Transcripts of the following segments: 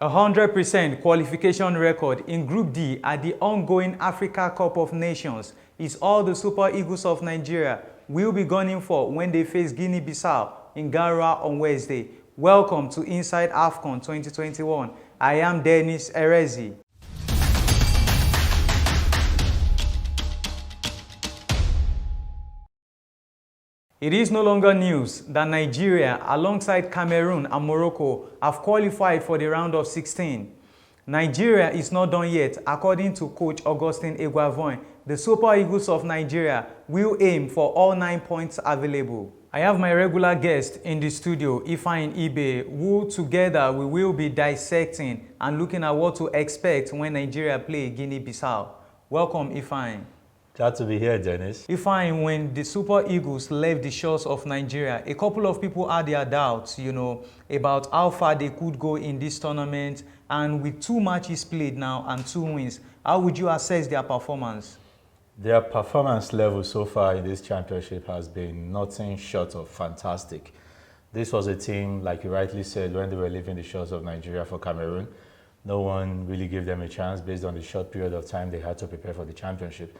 100% qualification record in Group D at the ongoing Africa Cup of Nations is all the Super Eagles of Nigeria will be gunning for when they face Guinea Bissau in Garoua on Wednesday. Welcome to Inside AFCON 2021. I am Dennis Erezi. It is no longer news that Nigeria, alongside Cameroon and Morocco, have qualified for the round of 16. Nigeria is not done yet. According to coach Augustine Eguavoin, the Super Eagles of Nigeria will aim for all 9 points available. I have my regular guest in the studio, Ifeanyi Ibeh, who together we will be dissecting and looking at what to expect when Nigeria play Guinea Bissau. Welcome, Ifeanyi. Glad to be here, Dennis. Ifeanyi, when the Super Eagles left the shores of Nigeria, a couple of people had their doubts, about how far they could go in this tournament. And with 2 matches played now and 2 wins, how would you assess their performance? Their performance level so far in this championship has been nothing short of fantastic. This was a team, like you rightly said, when they were leaving the shores of Nigeria for Cameroon, no one really gave them a chance based on the short period of time they had to prepare for the championship.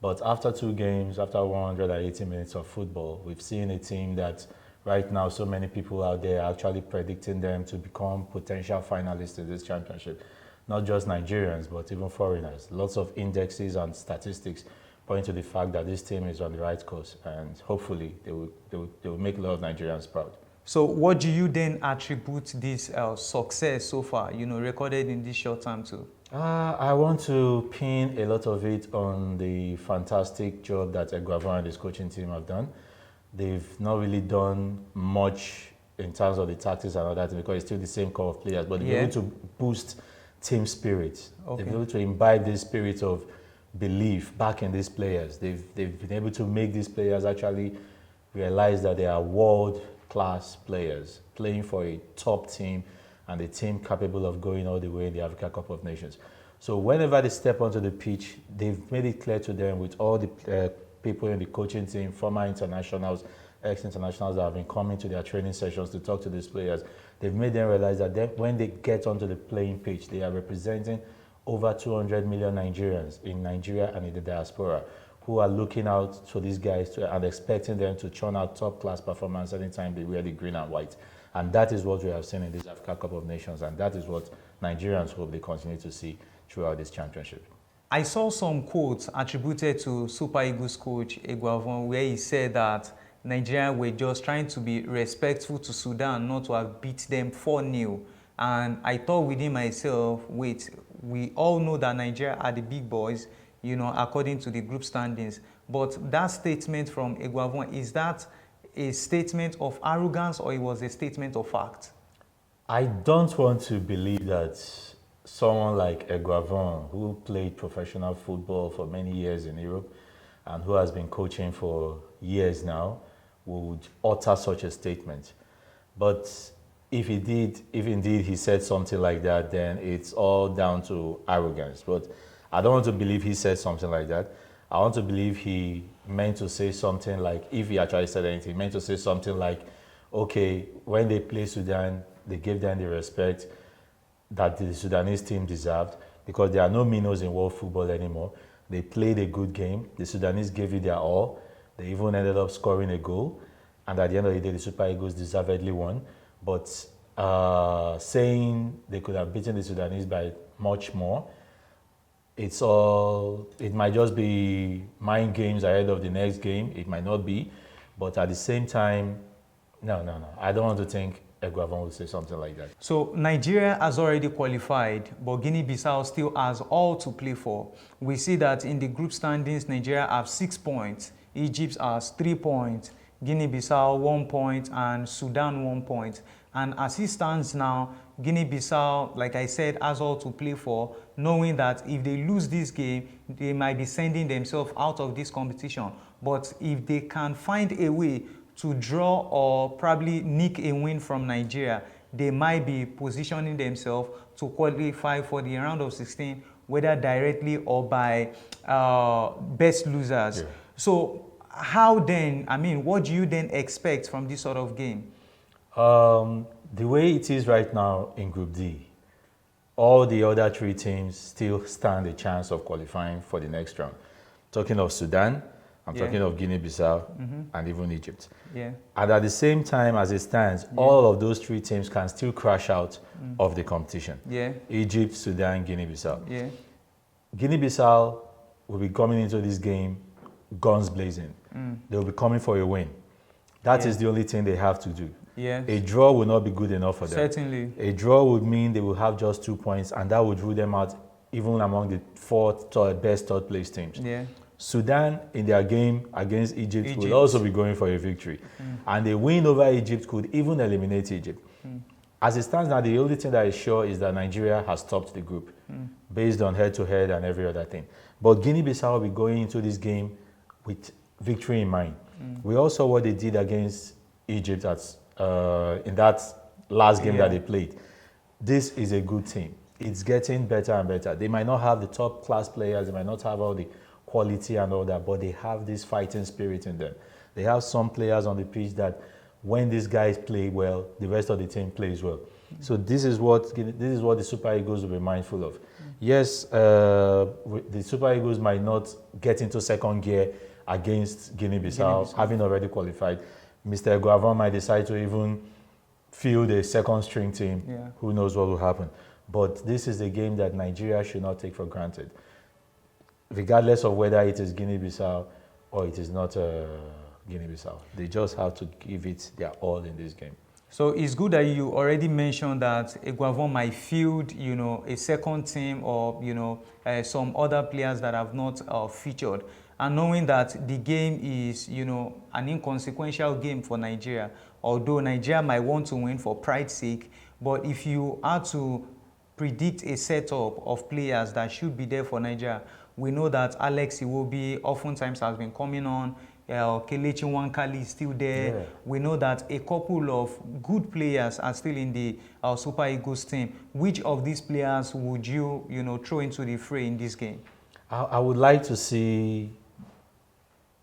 But after 2 games, after 180 minutes of football, we've seen a team that right now so many people out there are actually predicting them to become potential finalists in this championship. Not just Nigerians, but even foreigners. Lots of indexes and statistics point to the fact that this team is on the right course, and hopefully they will make a lot of Nigerians proud. So what do you then attribute this success so far, recorded in this short time too? I want to pin a lot of it on the fantastic job that Garoua and his coaching team have done. They've not really done much in terms of the tactics and all that because it's still the same core of players, but they've been able to boost team spirit. Okay. They've been able to imbibe this spirit of belief back in these players. They've been able to make these players actually realize that they are world-class players playing for a top team and a team capable of going all the way in the Africa Cup of Nations. So whenever they step onto the pitch, they've made it clear to them with all the people in the coaching team, former internationals, ex-internationals that have been coming to their training sessions to talk to these players. They've made them realize that when they get onto the playing pitch, they are representing over 200 million Nigerians in Nigeria and in the diaspora who are looking out to these guys and expecting them to churn out top-class performance anytime they wear the green and white. And that is what we have seen in this Africa Cup of Nations, and that is what Nigerians hope they continue to see throughout this championship. I saw some quotes attributed to Super Eagles coach Eguavoin where he said that Nigeria were just trying to be respectful to Sudan, not to have beat them 4-0. And I thought within myself, wait, we all know that Nigeria are the big boys, according to the group standings. But that statement from Eguavoin, is that a statement of arrogance or it was a statement of fact? I don't want to believe that someone like Eguavoin, who played professional football for many years in Europe and who has been coaching for years now, would utter such a statement. But if indeed he said something like that, then it's all down to arrogance. But I don't want to believe he said something like that. I want to believe he meant to say something like, if he actually said anything, he meant to say something like, okay, when they play Sudan, they gave them the respect that the Sudanese team deserved because there are no minnows in world football anymore. They played a good game. The Sudanese gave it their all. They even ended up scoring a goal. And at the end of the day, the Super Eagles deservedly won. But saying they could have beaten the Sudanese by much more, it might just be mind games ahead of the next game. It might not be. But at the same time, no. I don't want to think Eguavoin would say something like that. So Nigeria has already qualified, but Guinea-Bissau still has all to play for. We see that in the group standings, Nigeria have 6 points, Egypt has 3 points, Guinea-Bissau 1 point, and Sudan 1 point. And as it stands now, Guinea-Bissau, like I said, has all to play for, knowing that if they lose this game, they might be sending themselves out of this competition. But if they can find a way to draw or probably nick a win from Nigeria, they might be positioning themselves to qualify for the round of 16, whether directly or by best losers. Yeah. So how then, what do you then expect from this sort of game? The way it is right now in Group D, all the other 3 teams still stand a chance of qualifying for the next round. Talking of Sudan, I'm talking of Guinea Bissau, and even Egypt. Yeah. And at the same time, as it stands, all of those 3 teams can still crash out of the competition. Yeah. Egypt, Sudan, Guinea Bissau. Yeah. Guinea Bissau will be coming into this game guns blazing. They'll be coming for a win. That is the only thing they have to do. Yeah. A draw will not be good enough for them. Certainly. A draw would mean they will have just 2 points, and that would rule them out even among the 4 best third place teams. Yeah. Sudan, in their game against Egypt, will also be going for a victory. And a win over Egypt could even eliminate Egypt. As it stands now, the only thing that is sure is that Nigeria has topped the group based on head-to-head and every other thing. But Guinea-Bissau will be going into this game with victory in mind. We also saw what they did against Egypt in that last game that they played. This is a good team. It's getting better and better. They might not have the top class players, they might not have all the quality and all that, but they have this fighting spirit in them. They have some players on the pitch that when these guys play well, the rest of the team plays well. So this is what the Super Eagles will be mindful of. Yes, the Super Eagles might not get into second gear against Guinea-Bissau, having already qualified. Mr. Guavon might decide to even field a second string team. Yeah. Who knows what will happen. But this is a game that Nigeria should not take for granted, regardless of whether it is Guinea-Bissau or it is not Guinea-Bissau. They just have to give it their all in this game. So it's good that you already mentioned that Guavon might field, a second team or, some other players that have not featured. And knowing that the game is, an inconsequential game for Nigeria, although Nigeria might want to win for pride's sake, but if you are to predict a setup of players that should be there for Nigeria, we know that Alex Iwobi oftentimes has been coming on. Kelechi Nwankali is still there. Yeah. We know that a couple of good players are still in the Super Eagles team. Which of these players would you, throw into the fray in this game? I would like to see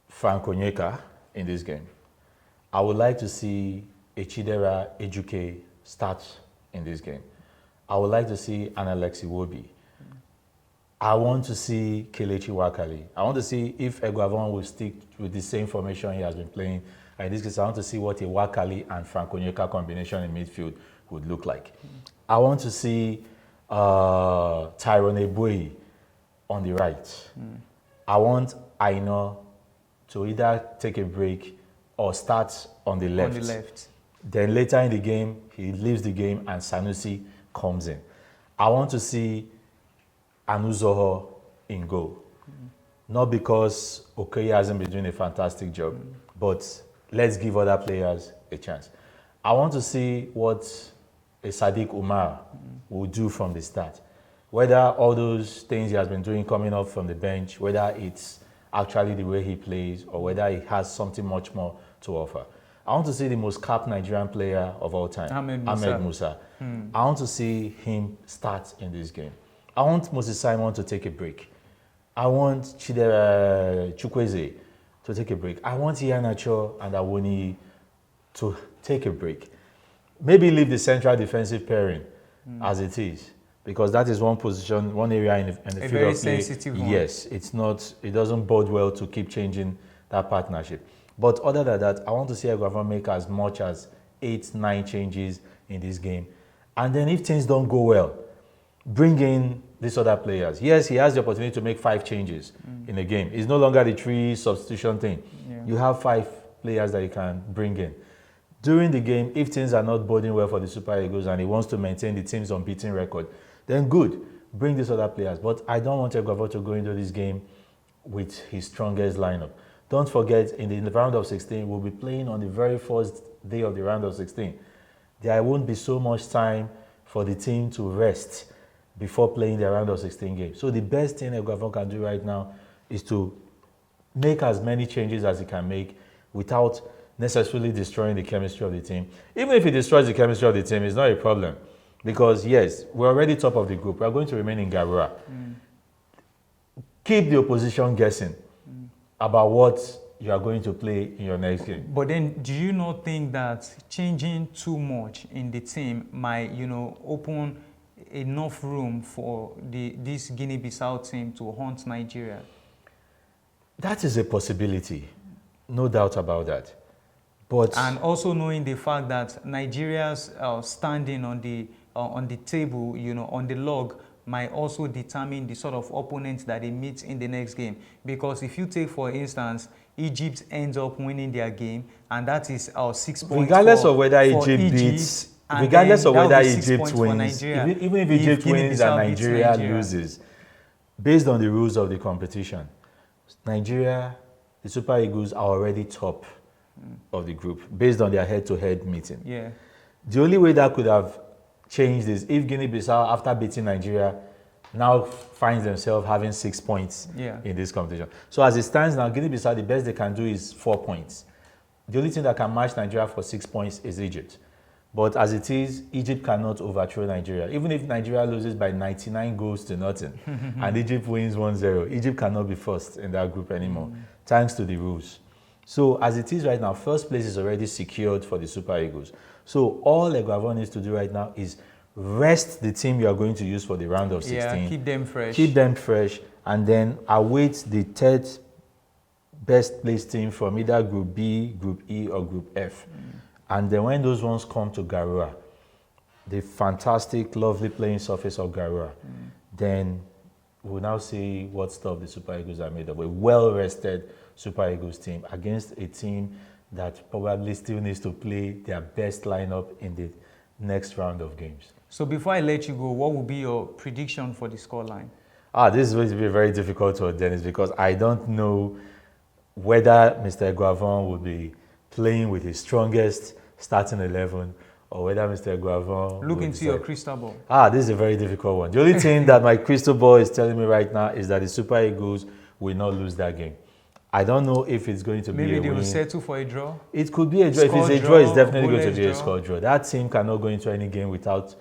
Frank Onyeka in this game. I would like to see Echidera Ejuke start in this game. I would like to see Analyst Iwobi. I want to see Kelechi Nwankali. I want to see if Guavon will stick with the same formation he has been playing. In this case, I want to see what a Nwankali and Frank Onyeka combination in midfield would look like. I want to see Tyrone Ebouyi on the right. I want Aina to either take a break or start on the left. Then later in the game, he leaves the game and Sanusi comes in. I want to see Anuzoho in goal. Not because Okoye hasn't been doing a fantastic job, but let's give other players a chance. I want to see what a Sadiq Umar will do from the start. Whether all those things he has been doing coming up from the bench, whether it's actually the way he plays or whether he has something much more to offer. I want to see the most capped Nigerian player of all time, Ahmed Musa. I want to see him start in this game. I want Moses Simon to take a break. I want Chidera Chukwueze to take a break. I want Iheanacho and Awoni to take a break. Maybe leave the central defensive pairing as it is, because that is one position, one area in the field of play. A very sensitive one. Yes, it doesn't bode well to keep changing that partnership. But other than that, I want to see Guavon make as much as 8-9 changes in this game. And then if things don't go well, bring in these other players. Yes, he has the opportunity to make 5 changes in a game. It's no longer the 3 substitution thing. Yeah. You have 5 players that you can bring in. During the game, if things are not boding well for the Super Eagles and he wants to maintain the team's unbeaten record, then good, bring these other players. But I don't want Guavon to go into this game with his strongest lineup. Don't forget, in the round of 16, we'll be playing on the very first day of the round of 16. There won't be so much time for the team to rest before playing the round of 16 game. So the best thing Guavon can do right now is to make as many changes as he can make without necessarily destroying the chemistry of the team. Even if he destroys the chemistry of the team, it's not a problem. Because yes, we're already top of the group. We're going to remain in Garoua. Keep the opposition guessing about what you are going to play in your next game. But then, do you not think that changing too much in the team might, open enough room for this Guinea-Bissau team to hunt Nigeria? That is a possibility, no doubt about that. But and also knowing the fact that Nigeria's standing on the table, on the log, might also determine the sort of opponents that they meet in the next game. Because if you take, for instance, Egypt ends up winning their game, and that is 6 points. Regardless of whether Egypt beats, regardless of whether Egypt wins, even if Egypt wins and Nigeria loses, based on the rules of the competition, Nigeria, the Super Eagles are already top of the group based on their head-to-head meeting. Yeah. The only way that could have changed is if Guinea-Bissau, after beating Nigeria, now finds themselves having 6 points in this competition. So as it stands now, Guinea-Bissau, the best they can do is 4 points. The only team that can match Nigeria for 6 points is Egypt. But as it is, Egypt cannot overthrow Nigeria. Even if Nigeria loses by 99 goals to nothing and Egypt wins 1-0, Egypt cannot be first in that group anymore, thanks to the rules. So as it is right now, first place is already secured for the Super Eagles. So all Eguavoen needs to do right now is rest the team you are going to use for the round of 16. Yeah, keep them fresh. Keep them fresh, and then await the third best placed team from either Group B, Group E, or Group F. And then when those ones come to Garoua, the fantastic, lovely playing surface of Garoua, then we'll now see what stuff the Super Eagles are made of. A well-rested Super Eagles team against a team that probably still needs to play their best lineup in the next round of games. So before I let you go, what will be your prediction for the scoreline? This is going to be very difficult to Dennis, because I don't know whether Mr. Eguavoen will be playing with his strongest starting 11, or whether Mr. Eguavoen look into your crystal ball. This is a very difficult one. The only thing that my crystal ball is telling me right now is that the Super Eagles will not lose that game. I don't know if it's going to be a win. Maybe they will settle for a draw? It could be a draw. If it's a draw, it's definitely going to be a score draw. That team cannot go into any game without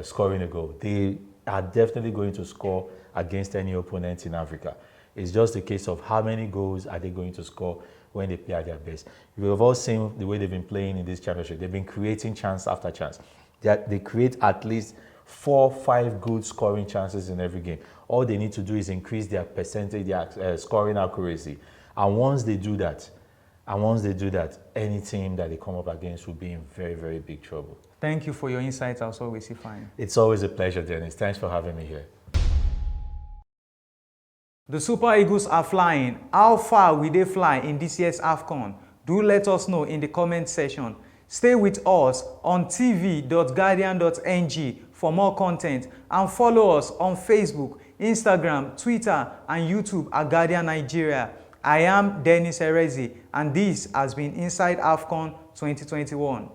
scoring a goal. They are definitely going to score against any opponent in Africa. It's just a case of how many goals are they going to score when they play at their best. We have all seen the way they've been playing in this championship. They've been creating chance after chance. They create at least 4-5 good scoring chances in every game. All they need to do is increase their percentage, their scoring accuracy. And once they do that, any team that they come up against will be in very, very big trouble. Thank you for your insights, as always, Ifeanyi. It's always a pleasure, Dennis. Thanks for having me here. The Super Eagles are flying. How far will they fly in this year's AFCON? Do let us know in the comment section. Stay with us on tv.guardian.ng for more content, and follow us on Facebook, Instagram, Twitter, and YouTube at Guardian Nigeria. I am Dennis Erezi, and this has been Inside AFCON 2021.